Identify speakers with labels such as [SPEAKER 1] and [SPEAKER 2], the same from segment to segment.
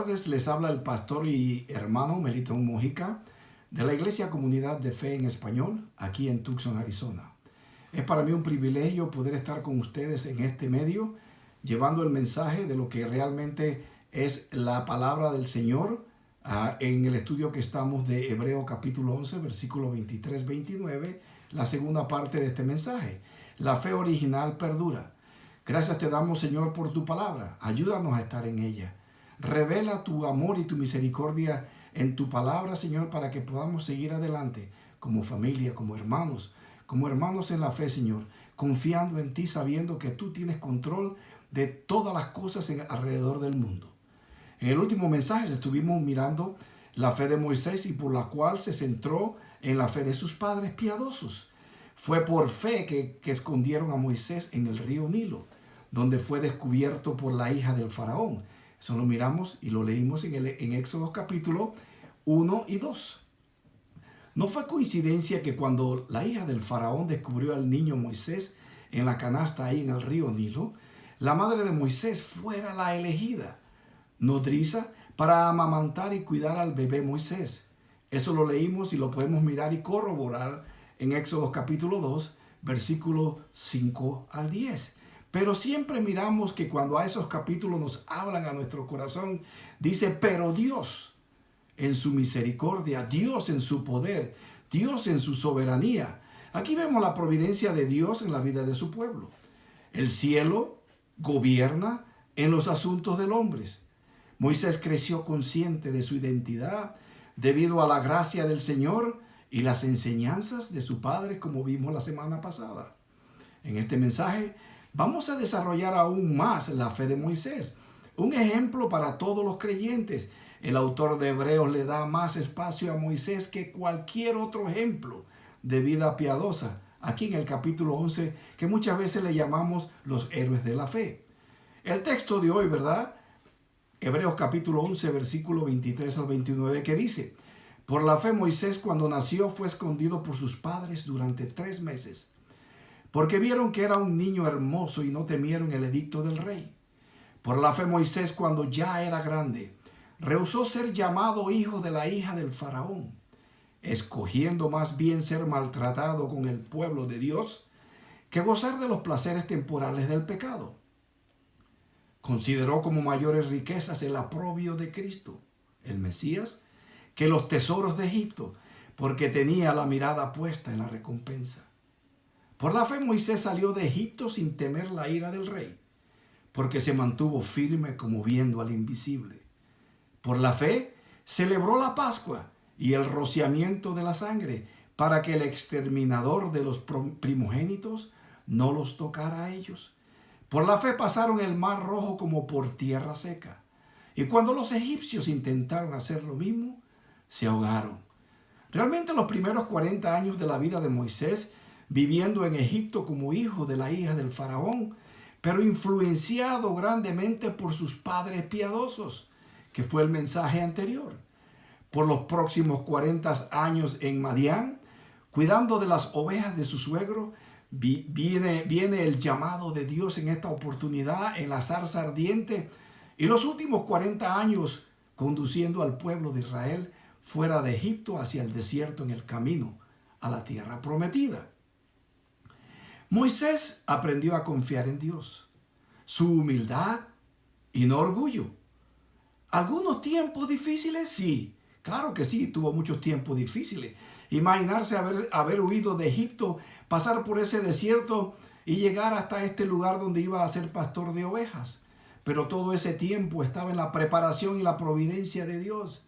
[SPEAKER 1] tardes, les habla el pastor y hermano Melitón Mojica de la Iglesia Comunidad de Fe en Español, aquí en Tucson, Arizona. Es para mí un privilegio poder estar con ustedes en este medio, llevando el mensaje de lo que realmente es la palabra del Señor en el estudio que estamos de Hebreo capítulo 11, versículo 23-29, la segunda parte de este mensaje. La fe original perdura. Gracias te damos, Señor, por tu palabra. Ayúdanos a estar en ella. Revela tu amor y tu misericordia en tu palabra, Señor, para que podamos seguir adelante como familia, como hermanos en la fe, Señor, confiando en ti, sabiendo que tú tienes control de todas las cosas alrededor del mundo. En el último mensaje estuvimos mirando la fe de Moisés y por la cual se centró en la fe de sus padres piadosos. Fue por fe que escondieron a Moisés en el río Nilo, donde fue descubierto por la hija del faraón. Eso lo miramos y lo leímos en Éxodo capítulo 1 y 2. No fue coincidencia que cuando la hija del faraón descubrió al niño Moisés en la canasta ahí en el río Nilo, la madre de Moisés fuera la elegida, nodriza, para amamantar y cuidar al bebé Moisés. Eso lo leímos y lo podemos mirar y corroborar en Éxodo capítulo 2, versículo 5 al 10. Pero siempre miramos que cuando a esos capítulos nos hablan a nuestro corazón, dice, pero Dios en su misericordia, Dios en su poder, Dios en su soberanía. Aquí vemos la providencia de Dios en la vida de su pueblo. El cielo gobierna en los asuntos del hombre. Moisés creció consciente de su identidad debido a la gracia del Señor y las enseñanzas de su padre, como vimos la semana pasada. En este mensaje vamos a desarrollar aún más la fe de Moisés, un ejemplo para todos los creyentes. El autor de Hebreos le da más espacio a Moisés que cualquier otro ejemplo de vida piadosa, aquí en el capítulo 11, que muchas veces le llamamos los héroes de la fe. El texto de hoy, ¿verdad? Hebreos capítulo 11, versículo 23 al 29, que dice, por la fe Moisés cuando nació fue escondido por sus padres durante 3 meses, porque vieron que era un niño hermoso y no temieron el edicto del rey. Por la fe Moisés cuando ya era grande, rehusó ser llamado hijo de la hija del faraón, escogiendo más bien ser maltratado con el pueblo de Dios que gozar de los placeres temporales del pecado. Consideró como mayores riquezas el aprobio de Cristo, el Mesías, que los tesoros de Egipto, porque tenía la mirada puesta en la recompensa. Por la fe Moisés salió de Egipto sin temer la ira del rey, porque se mantuvo firme como viendo al invisible. Por la fe celebró la Pascua y el rociamiento de la sangre, para que el exterminador de los primogénitos no los tocara a ellos. Por la fe pasaron el mar rojo como por tierra seca. Y cuando los egipcios intentaron hacer lo mismo, se ahogaron. Realmente los primeros 40 años de la vida de Moisés, viviendo en Egipto como hijo de la hija del faraón, pero influenciado grandemente por sus padres piadosos, que fue el mensaje anterior. Por los próximos 40 años en Madián, cuidando de las ovejas de su suegro, viene el llamado de Dios en esta oportunidad en la zarza ardiente, y los últimos 40 años conduciendo al pueblo de Israel fuera de Egipto hacia el desierto en el camino a la tierra prometida. Moisés aprendió a confiar en Dios, su humildad y no orgullo. ¿Algunos tiempos difíciles? Sí, claro que sí, tuvo muchos tiempos difíciles. Imaginarse haber huido de Egipto, pasar por ese desierto y llegar hasta este lugar donde iba a ser pastor de ovejas. Pero todo ese tiempo estaba en la preparación y la providencia de Dios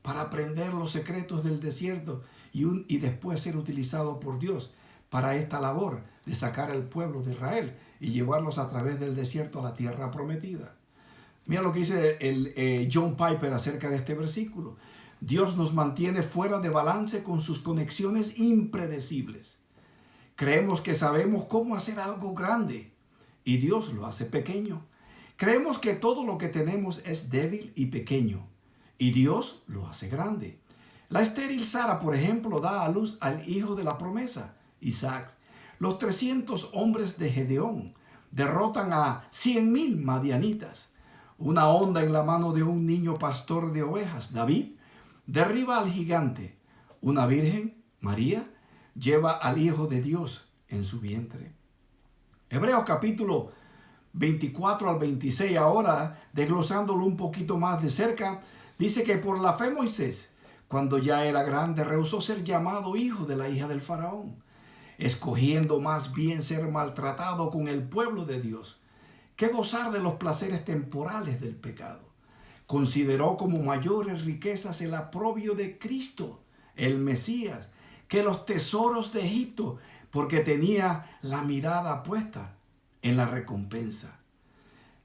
[SPEAKER 1] para aprender los secretos del desierto y después ser utilizado por Dios para esta labor de sacar al pueblo de Israel y llevarlos a través del desierto a la tierra prometida. Mira lo que dice John Piper acerca de este versículo. Dios nos mantiene fuera de balance con sus conexiones impredecibles. Creemos que sabemos cómo hacer algo grande y Dios lo hace pequeño. Creemos que todo lo que tenemos es débil y pequeño y Dios lo hace grande. La estéril Sara, por ejemplo, da a luz al hijo de la promesa, Isaac. Los 300 hombres de Gedeón derrotan a 100,000 madianitas. una honda en la mano de un niño pastor de ovejas, David, derriba al gigante. Una virgen, María, lleva al Hijo de Dios en su vientre. Hebreos capítulo 24 al 26, ahora desglosándolo un poquito más de cerca, dice que por la fe Moisés, cuando ya era grande, rehusó ser llamado hijo de la hija del faraón, escogiendo más bien ser maltratado con el pueblo de Dios que gozar de los placeres temporales del pecado. Consideró como mayores riquezas el aprobio de Cristo, el Mesías, que los tesoros de Egipto, porque tenía la mirada puesta en la recompensa.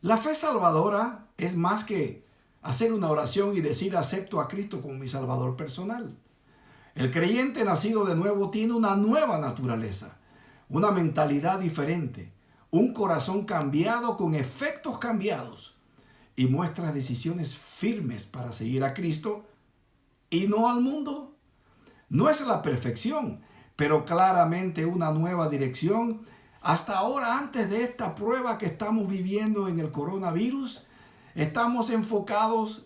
[SPEAKER 1] La fe salvadora es más que hacer una oración y decir acepto a Cristo como mi Salvador personal. El creyente nacido de nuevo tiene una nueva naturaleza, una mentalidad diferente, un corazón cambiado con efectos cambiados y muestra decisiones firmes para seguir a Cristo y no al mundo. No es la perfección, pero claramente una nueva dirección. Hasta ahora, antes de esta prueba que estamos viviendo en el coronavirus, estábamos enfocados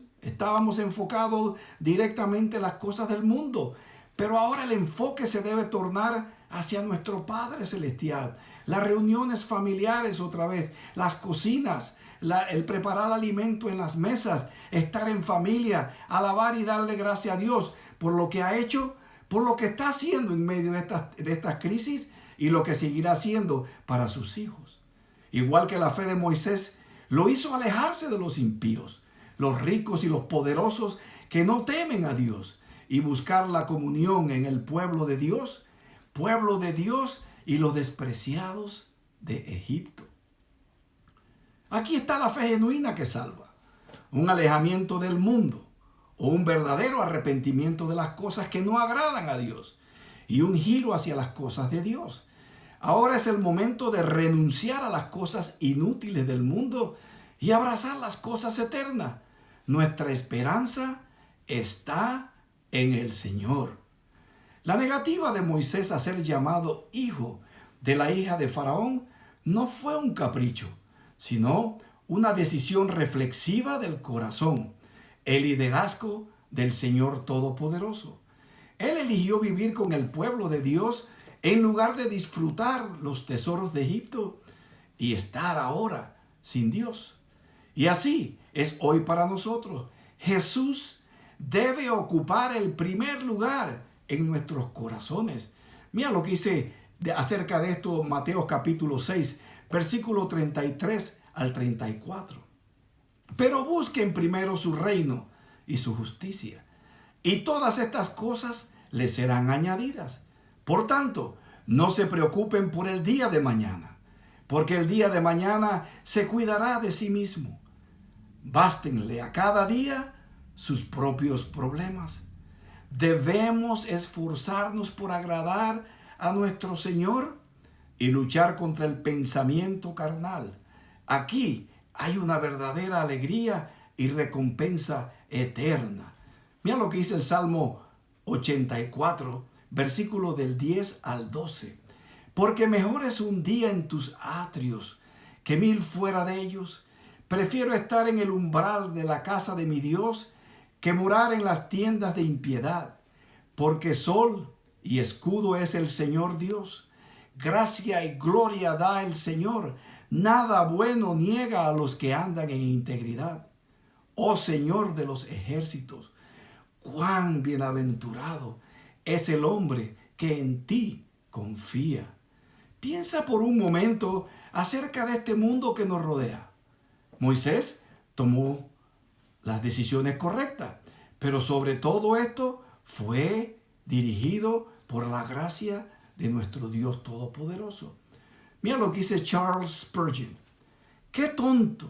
[SPEAKER 1] directamente en las cosas del mundo. Pero ahora el enfoque se debe tornar hacia nuestro Padre Celestial. Las reuniones familiares otra vez, las cocinas, el preparar alimento en las mesas, estar en familia, alabar y darle gracias a Dios por lo que ha hecho, por lo que está haciendo en medio de estas crisis y lo que seguirá haciendo para sus hijos. Igual que la fe de Moisés lo hizo alejarse de los impíos, los ricos y los poderosos que no temen a Dios, y buscar la comunión en el pueblo de Dios y los despreciados de Egipto. Aquí está la fe genuina que salva, un alejamiento del mundo o un verdadero arrepentimiento de las cosas que no agradan a Dios y un giro hacia las cosas de Dios. Ahora es el momento de renunciar a las cosas inútiles del mundo y abrazar las cosas eternas. Nuestra esperanza está en el Señor. La negativa de Moisés a ser llamado hijo de la hija de Faraón no fue un capricho, sino una decisión reflexiva del corazón, el liderazgo del Señor Todopoderoso. Él eligió vivir con el pueblo de Dios en lugar de disfrutar los tesoros de Egipto y estar ahora sin Dios. Y así es hoy para nosotros. Jesús debe ocupar el primer lugar en nuestros corazones. Mira lo que dice acerca de esto Mateo capítulo 6, versículo 33 al 34. Pero busquen primero su reino y su justicia, y todas estas cosas les serán añadidas. Por tanto, no se preocupen por el día de mañana, porque el día de mañana se cuidará de sí mismo. Bástenle a cada día sus propios problemas. Debemos esforzarnos por agradar a nuestro Señor y luchar contra el pensamiento carnal. Aquí hay una verdadera alegría y recompensa eterna. Mira lo que dice el Salmo 84, versículo del 10 al 12. Porque mejor es un día en tus atrios que 1000 fuera de ellos. Prefiero estar en el umbral de la casa de mi Dios que morar en las tiendas de impiedad, porque sol y escudo es el Señor Dios. Gracia y gloria da el Señor. Nada bueno niega a los que andan en integridad. Oh Señor de los ejércitos, cuán bienaventurado es el hombre que en ti confía. Piensa por un momento acerca de este mundo que nos rodea. Moisés tomó las decisiones correctas, pero sobre todo esto fue dirigido por la gracia de nuestro Dios Todopoderoso. Mira lo que dice Charles Spurgeon. Qué tonto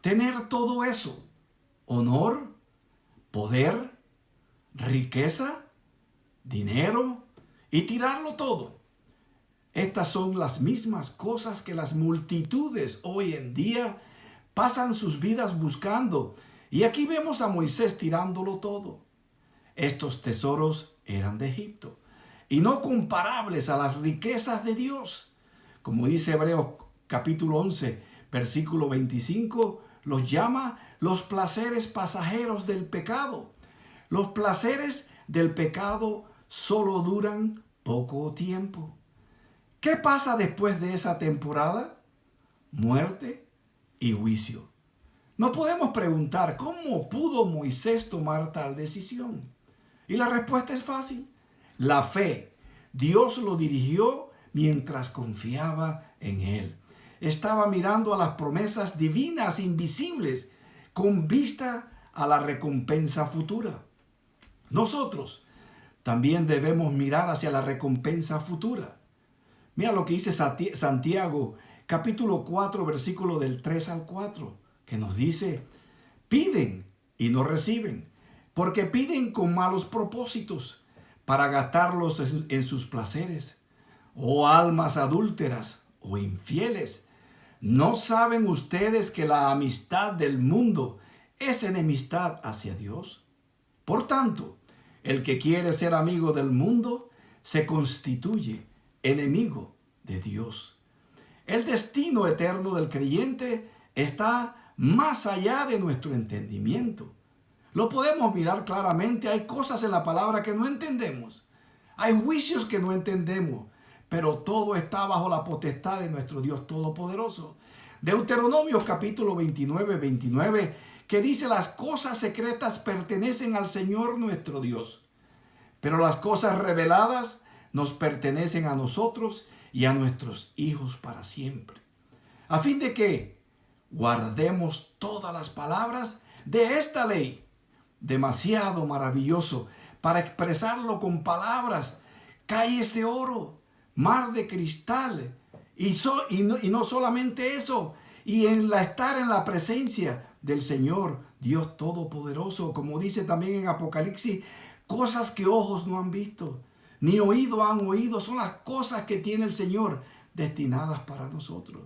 [SPEAKER 1] tener todo eso: honor, poder, riqueza, dinero, y tirarlo todo. Estas son las mismas cosas que las multitudes hoy en día pasan sus vidas buscando. Y aquí vemos a Moisés tirándolo todo. Estos tesoros eran de Egipto y no comparables a las riquezas de Dios. Como dice Hebreos capítulo 11, versículo 25, los llama los placeres pasajeros del pecado. Los placeres del pecado solo duran poco tiempo. ¿Qué pasa después de esa temporada? Muerte y juicio. No podemos preguntar cómo pudo Moisés tomar tal decisión. Y la respuesta es fácil. La fe. Dios lo dirigió mientras confiaba en él. Estaba mirando a las promesas divinas invisibles con vista a la recompensa futura. Nosotros también debemos mirar hacia la recompensa futura. Mira lo que dice Santiago, capítulo 4, versículo del 3 al 4, que nos dice: piden y no reciben, porque piden con malos propósitos, para gastarlos en sus placeres. Oh almas adúlteras o infieles, ¿no saben ustedes que la amistad del mundo es enemistad hacia Dios? Por tanto, el que quiere ser amigo del mundo se constituye enemigo de Dios. El destino eterno del creyente está más allá de nuestro entendimiento. Lo podemos mirar claramente. Hay cosas en la palabra que no entendemos. Hay juicios que no entendemos. Pero todo está bajo la potestad de nuestro Dios Todopoderoso. Deuteronomio capítulo 29, que dice: las cosas secretas pertenecen al Señor nuestro Dios, pero las cosas reveladas nos pertenecen a nosotros y a nuestros hijos para siempre. A fin de que guardemos todas las palabras de esta ley. Demasiado maravilloso para expresarlo con palabras. Calles de oro, mar de cristal, y no solamente eso, y estar en la presencia del Señor Dios Todopoderoso, como dice también en Apocalipsis, cosas que ojos no han visto, ni oído han oído, son las cosas que tiene el Señor destinadas para nosotros.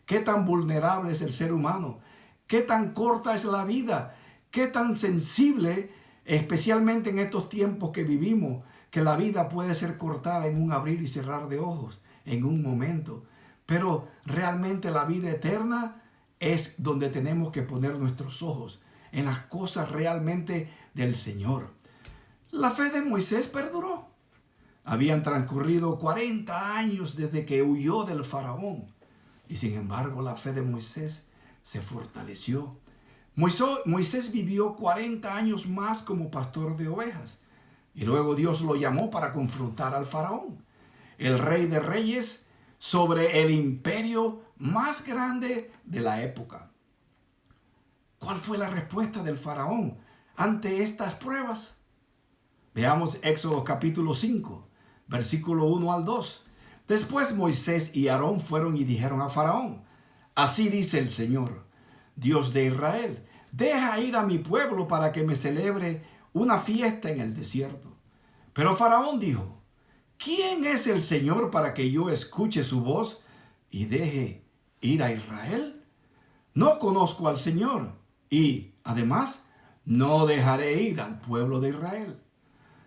[SPEAKER 1] Qué tan vulnerable es el ser humano, qué tan corta es la vida, qué tan sensible, especialmente en estos tiempos que vivimos, que la vida puede ser cortada en un abrir y cerrar de ojos, en un momento. Pero realmente la vida eterna es donde tenemos que poner nuestros ojos, en las cosas realmente del Señor. La fe de Moisés perduró. Habían transcurrido 40 años desde que huyó del faraón. Y sin embargo, la fe de Moisés se fortaleció. Moisés vivió 40 años más como pastor de ovejas. Y luego Dios lo llamó para confrontar al faraón, el rey de reyes, sobre el imperio más grande de la época. ¿Cuál fue la respuesta del faraón ante estas pruebas? Veamos Éxodo capítulo 5, versículo 1 al 2. Después Moisés y Aarón fueron y dijeron a faraón: así dice el Señor, Dios de Israel, deja ir a mi pueblo para que me celebre una fiesta en el desierto. Pero faraón dijo: ¿quién es el Señor para que yo escuche su voz y deje ir a Israel? No conozco al Señor y, además, no dejaré ir al pueblo de Israel.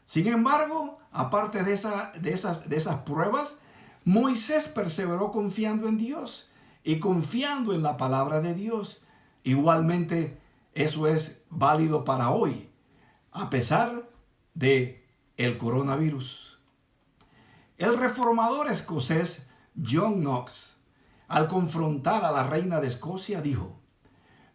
[SPEAKER 1] Sin embargo, aparte de esas pruebas, Moisés perseveró confiando en Dios y confiando en la palabra de Dios. Igualmente, eso es válido para hoy, a pesar de el coronavirus. El reformador escocés John Knox, al confrontar a la reina de Escocia, dijo: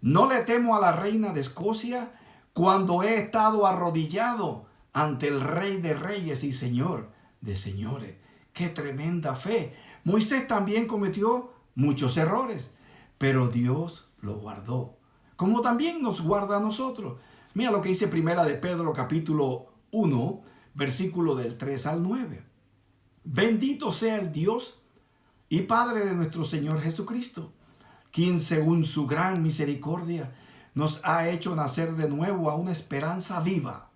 [SPEAKER 1] no le temo a la reina de Escocia cuando he estado arrodillado ante el Rey de Reyes y Señor de Señores. ¡Qué tremenda fe! Moisés también cometió muchos errores, pero Dios lo guardó, como también nos guarda a nosotros. Mira lo que dice Primera de Pedro capítulo 1, versículo del 3 al 9. Bendito sea el Dios y Padre de nuestro Señor Jesucristo, quien según su gran misericordia nos ha hecho nacer de nuevo a una esperanza viva,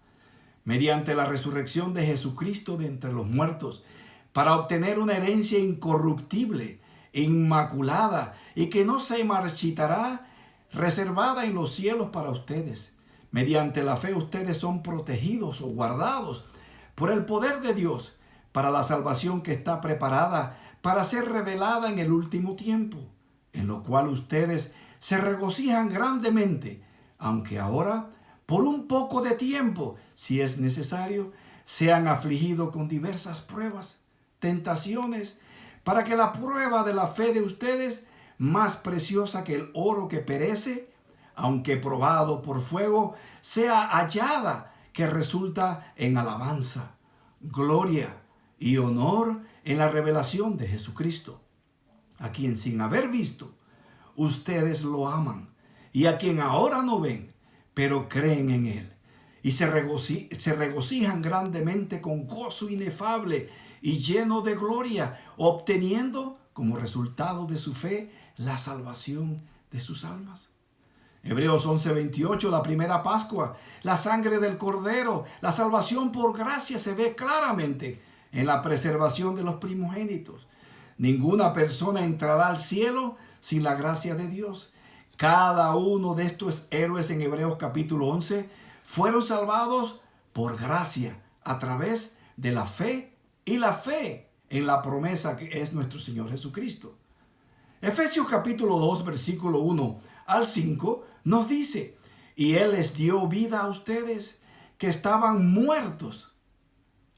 [SPEAKER 1] mediante la resurrección de Jesucristo de entre los muertos, para obtener una herencia incorruptible, inmaculada y que no se marchitará, reservada en los cielos para ustedes. Mediante la fe ustedes son protegidos o guardados por el poder de Dios para la salvación que está preparada para ser revelada en el último tiempo, en lo cual ustedes se regocijan grandemente, aunque ahora, por un poco de tiempo, si es necesario, sean afligidos con diversas pruebas, tentaciones, para que la prueba de la fe de ustedes, más preciosa que el oro que perece, aunque probado por fuego, sea hallada, que resulta en alabanza, gloria y honor en la revelación de Jesucristo, a quien sin haber visto, ustedes lo aman, y a quien ahora no ven, pero creen en Él, y se regocijan grandemente con gozo inefable y lleno de gloria, obteniendo como resultado de su fe la salvación de sus almas. Hebreos 11:28, la primera Pascua, la sangre del Cordero, la salvación por gracia se ve claramente en la preservación de los primogénitos. Ninguna persona entrará al cielo sin la gracia de Dios. Cada uno de estos héroes en Hebreos capítulo 11 fueron salvados por gracia a través de la fe y la fe en la promesa que es nuestro Señor Jesucristo. Efesios capítulo 2 versículo 1 al 5 nos dice: y Él les dio vida a ustedes que estaban muertos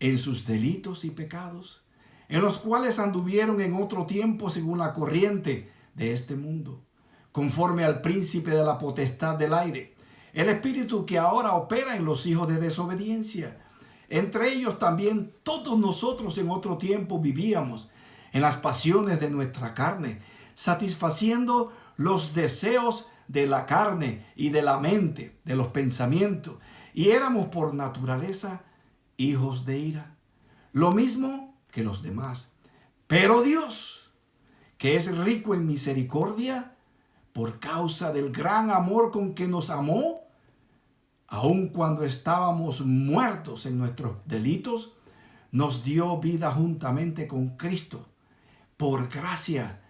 [SPEAKER 1] en sus delitos y pecados, en los cuales anduvieron en otro tiempo según la corriente de este mundo, conforme al príncipe de la potestad del aire, el espíritu que ahora opera en los hijos de desobediencia. Entre ellos también todos nosotros en otro tiempo vivíamos en las pasiones de nuestra carne, satisfaciendo los deseos de la carne y de la mente, de los pensamientos, y éramos por naturaleza hijos de ira, lo mismo que los demás. Pero Dios, que es rico en misericordia, por causa del gran amor con que nos amó, aun cuando estábamos muertos en nuestros delitos, nos dio vida juntamente con Cristo. Por gracia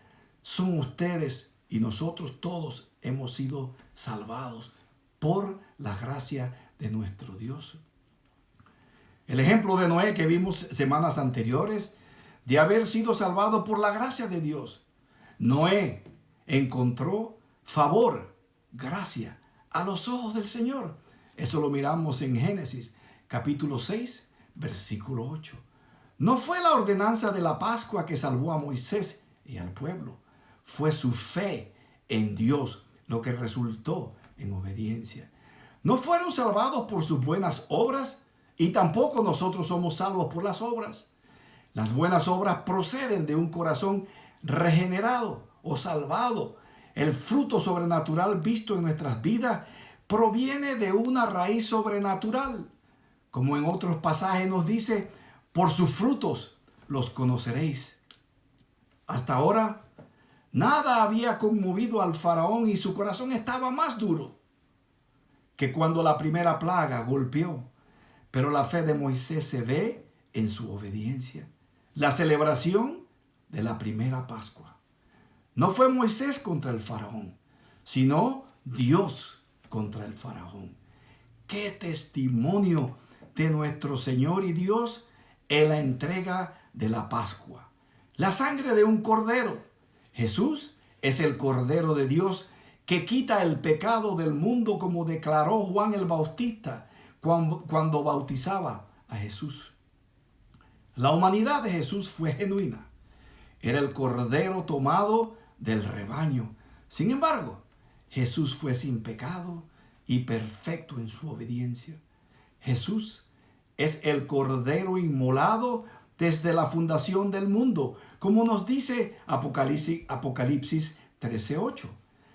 [SPEAKER 1] son ustedes y nosotros todos hemos sido salvados por la gracia de nuestro Dios. El ejemplo de Noé que vimos semanas anteriores, de haber sido salvado por la gracia de Dios. Noé encontró favor, gracia, a los ojos del Señor. Eso lo miramos en Génesis capítulo 6, versículo 8. No fue la ordenanza de la Pascua que salvó a Moisés y al pueblo. Fue su fe en Dios lo que resultó en obediencia. No fueron salvados por sus buenas obras y tampoco nosotros somos salvos por las obras. Las buenas obras proceden de un corazón regenerado o salvado. El fruto sobrenatural visto en nuestras vidas proviene de una raíz sobrenatural. Como en otros pasajes nos dice: por sus frutos los conoceréis. Hasta ahora, nada había conmovido al faraón y su corazón estaba más duro que cuando la primera plaga golpeó. Pero la fe de Moisés se ve en su obediencia. La celebración de la primera Pascua. No fue Moisés contra el faraón, sino Dios contra el faraón. ¡Qué testimonio de nuestro Señor y Dios en la entrega de la Pascua! La sangre de un cordero. Jesús es el Cordero de Dios que quita el pecado del mundo, como declaró Juan el Bautista cuando bautizaba a Jesús. La humanidad de Jesús fue genuina. Era el Cordero tomado del rebaño. Sin embargo, Jesús fue sin pecado y perfecto en su obediencia. Jesús es el Cordero inmolado desde la fundación del mundo, como nos dice Apocalipsis 13:8.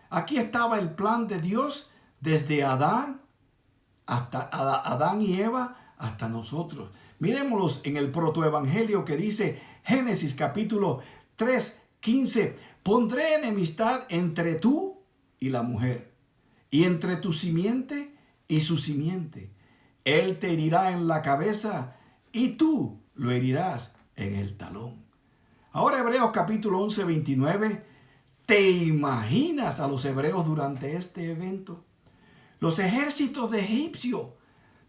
[SPEAKER 1] Aquí estaba el plan de Dios desde Adán y Eva hasta nosotros. Miremoslos en el protoevangelio que dice Génesis capítulo 3:15. Pondré enemistad entre tú y la mujer, y entre tu simiente y su simiente. Él te herirá en la cabeza y tú lo herirás en el talón. Ahora Hebreos capítulo 11:29. ¿Te imaginas a los hebreos durante este evento? Los ejércitos de egipcios,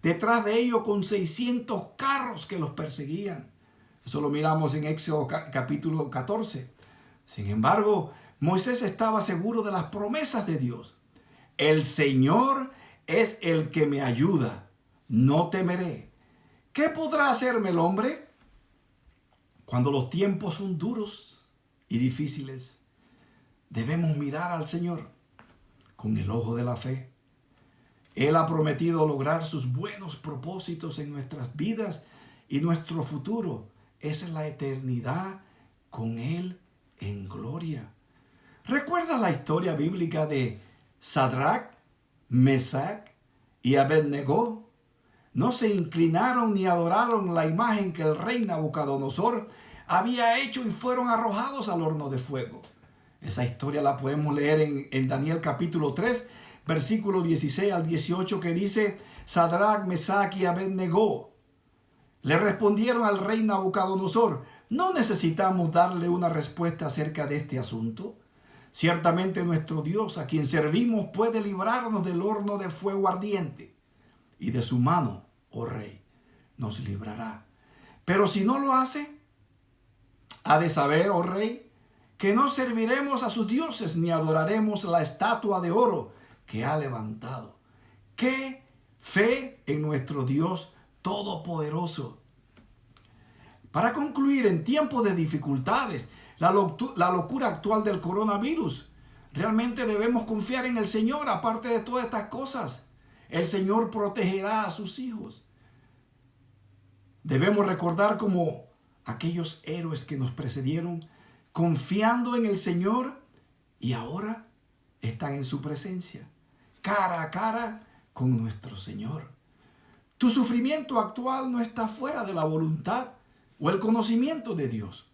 [SPEAKER 1] detrás de ellos con 600 carros que los perseguían. Eso lo miramos en Éxodo capítulo 14. Sin embargo, Moisés estaba seguro de las promesas de Dios. El Señor es el que me ayuda, no temeré. ¿Qué podrá hacerme el hombre? Cuando los tiempos son duros y difíciles, debemos mirar al Señor con el ojo de la fe. Él ha prometido lograr sus buenos propósitos en nuestras vidas y nuestro futuro es la eternidad con Él en gloria. ¿Recuerdas la historia bíblica de Sadrach, Mesach y Abednego? No se inclinaron ni adoraron la imagen que el rey Nabucodonosor había hecho y fueron arrojados al horno de fuego. Esa historia la podemos leer en Daniel capítulo 3, versículo 16 al 18, que dice: Sadrach, Mesach y Abednego le respondieron al rey Nabucodonosor: ¿no necesitamos darle una respuesta acerca de este asunto? Ciertamente nuestro Dios, a quien servimos, puede librarnos del horno de fuego ardiente, y de su mano, oh rey, nos librará. Pero si no lo hace, ha de saber, oh rey, que no serviremos a sus dioses ni adoraremos la estatua de oro que ha levantado. ¡Qué fe en nuestro Dios todopoderoso! Para concluir, en tiempos de dificultades, la locura actual del coronavirus, realmente debemos confiar en el Señor. Aparte de todas estas cosas, el Señor protegerá a sus hijos. Debemos recordar como aquellos héroes que nos precedieron, confiando en el Señor, y ahora están en su presencia, cara a cara con nuestro Señor. Tu sufrimiento actual no está fuera de la voluntad o el conocimiento de Dios,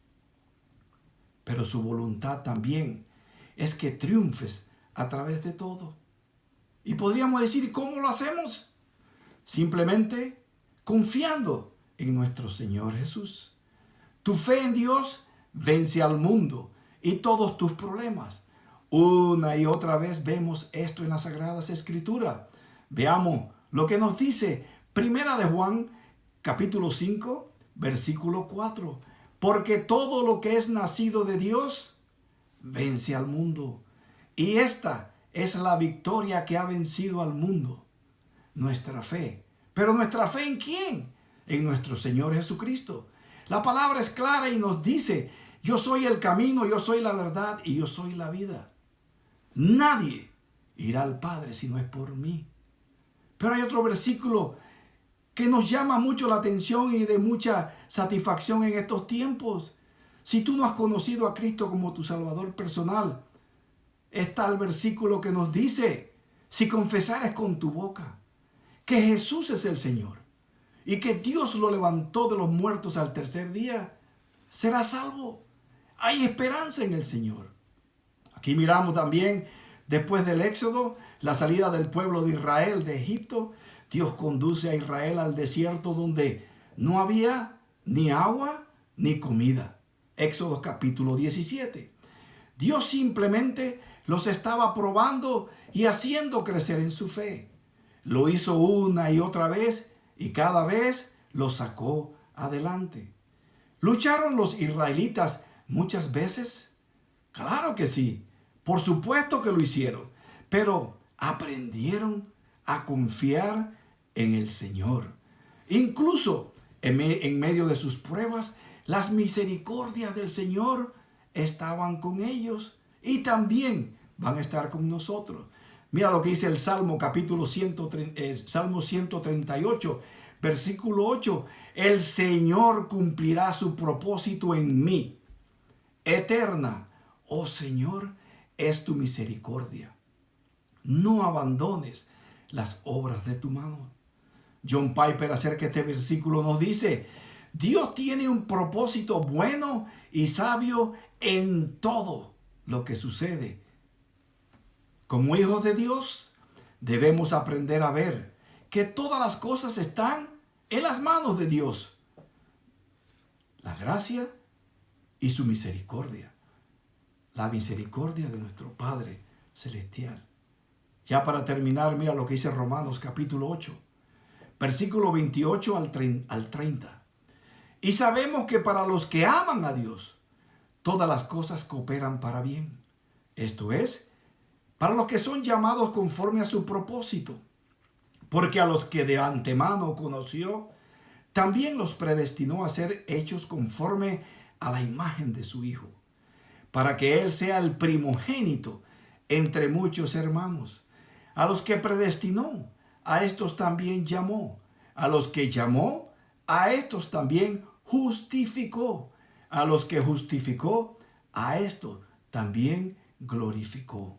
[SPEAKER 1] pero su voluntad también es que triunfes a través de todo. Y podríamos decir, ¿cómo lo hacemos? Simplemente confiando en nuestro Señor Jesús. Tu fe en Dios vence al mundo y todos tus problemas. Una y otra vez vemos esto en las Sagradas Escrituras. Veamos lo que nos dice Primera de Juan, capítulo 5, versículo 4. Porque todo lo que es nacido de Dios vence al mundo. Y esta es la victoria que ha vencido al mundo, nuestra fe. ¿Pero nuestra fe en quién? En nuestro Señor Jesucristo. La palabra es clara y nos dice: yo soy el camino, yo soy la verdad y yo soy la vida. Nadie irá al Padre si no es por mí. Pero hay otro versículo que nos llama mucho la atención y de mucha satisfacción en estos tiempos. Si tú no has conocido a Cristo como tu Salvador personal, está el versículo que nos dice: si confesares con tu boca que Jesús es el Señor y que Dios lo levantó de los muertos al tercer día, serás salvo. Hay esperanza en el Señor. Aquí miramos también, después del Éxodo, la salida del pueblo de Israel de Egipto. Dios conduce a Israel al desierto donde no había ni agua ni comida. Éxodo capítulo 17. Dios simplemente los estaba probando y haciendo crecer en su fe. Lo hizo una y otra vez y cada vez los sacó adelante. ¿Lucharon los israelitas muchas veces? Claro que sí, por supuesto que lo hicieron, pero aprendieron a confiar en el Señor. Incluso en medio de sus pruebas, las misericordias del Señor estaban con ellos y también van a estar con nosotros. Mira lo que dice el Salmo capítulo Salmo 138, versículo 8. El Señor cumplirá su propósito en mí. Eterna, oh Señor, es tu misericordia. No abandones las obras de tu mano. John Piper, acerca de este versículo, nos dice: Dios tiene un propósito bueno y sabio en todo lo que sucede. Como hijos de Dios, debemos aprender a ver que todas las cosas están en las manos de Dios. La gracia y su misericordia. La misericordia de nuestro Padre Celestial. Ya para terminar, mira lo que dice Romanos capítulo 8, versículo 28 al 30. Y sabemos que para los que aman a Dios, todas las cosas cooperan para bien, Esto es, para los que son llamados conforme a su propósito. Porque a los que de antemano conoció, también los predestinó a ser hechos conforme a la imagen de su Hijo, para que Él sea el primogénito entre muchos hermanos. A los que predestinó, a estos también llamó. A los que llamó, a estos también justificó. A los que justificó, a estos también glorificó.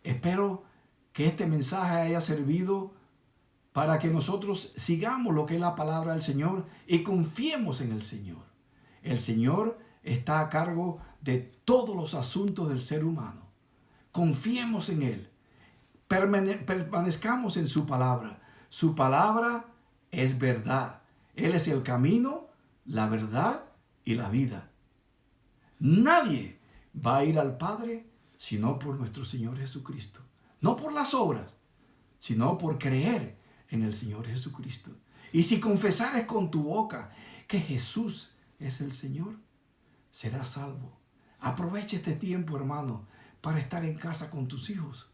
[SPEAKER 1] Espero que este mensaje haya servido para que nosotros sigamos lo que es la palabra del Señor y confiemos en el Señor. El Señor está a cargo de todos los asuntos del ser humano. Confiemos en Él. Permanezcamos en su palabra. Su palabra es verdad. Él es el camino, la verdad y la vida. Nadie va a ir al Padre sino por nuestro Señor Jesucristo. No por las obras, sino por creer en el Señor Jesucristo. Y si confesares con tu boca que Jesús es el Señor, serás salvo. Aprovecha este tiempo, hermano, para estar en casa con tus hijos,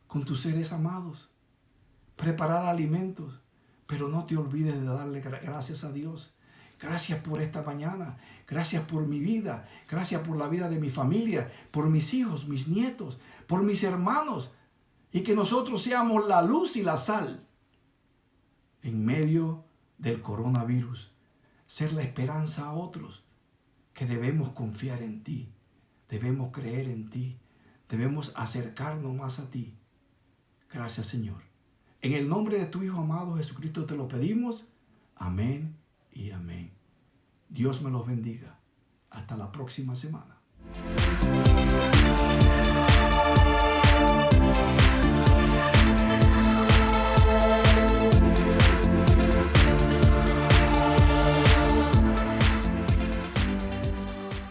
[SPEAKER 1] con tus seres amados, preparar alimentos, pero no te olvides de darle gracias a Dios. Gracias por esta mañana, gracias por mi vida, gracias por la vida de mi familia, por mis hijos, mis nietos, por mis hermanos, y que nosotros seamos la luz y la sal en medio del coronavirus, ser la esperanza a otros, que debemos confiar en ti, debemos creer en ti, debemos acercarnos más a ti. Gracias, Señor. En el nombre de tu Hijo amado Jesucristo te lo pedimos. Amén y amén. Dios me los bendiga. Hasta la próxima semana.